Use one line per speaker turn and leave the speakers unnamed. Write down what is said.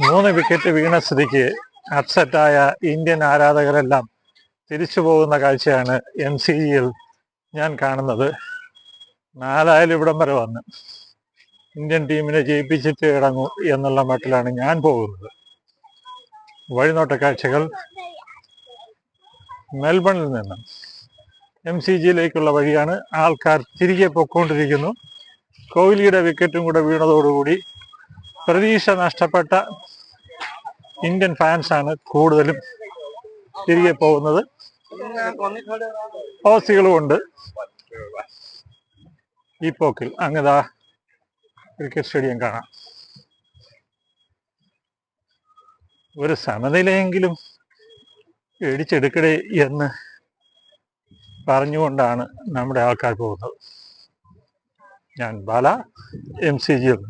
3 wicket വീണ സ്ഥിതിക്ക് അപ്സെറ്റായ Indian ആരാധകരെല്ലാം തിരിച്ചു പോകുന്ന കാഴ്ചയാണ് MCGയിൽ ഞാൻ കാണുന്നത്. 4 ഇവിടം വരെ വന്ന് ഇന്ത്യൻ ടീമിനെ ജയിപ്പിച്ചിട്ട് ഇറങ്ങൂ എന്നുള്ള മട്ടിലാണ് ഞാൻ പോകുന്നത്. വഴിനോട്ട കാഴ്ചകൾ മെൽബണിൽ നിന്ന് MCGയിലേക്കുള്ള വഴിയാണ്. ആൾക്കാർ തിരികെ പൊയ്ക്കൊണ്ടിരിക്കുന്നു. കോഹ്ലിയുടെ വിക്കറ്റും കൂടെ വീണതോടുകൂടി പ്രതീക്ഷ നഷ്ടപ്പെട്ട ഇന്ത്യൻ ഫാൻസാണ് കൂടുതലും തിരികെ പോകുന്നത്. ഓസികളുമുണ്ട് ഈ പോക്കിൽ. അങ്ങതാ ക്രിക്കറ്റ് സ്റ്റേഡിയം കാണാം. ഒരു സമനിലയെങ്കിലും ഇടിച്ചെടുക്കടേ എന്ന് പറഞ്ഞുകൊണ്ടാണ് നമ്മുടെ ആൾക്കാർ പോകുന്നത്. ഞാൻ ബാല, MCGയിൽ.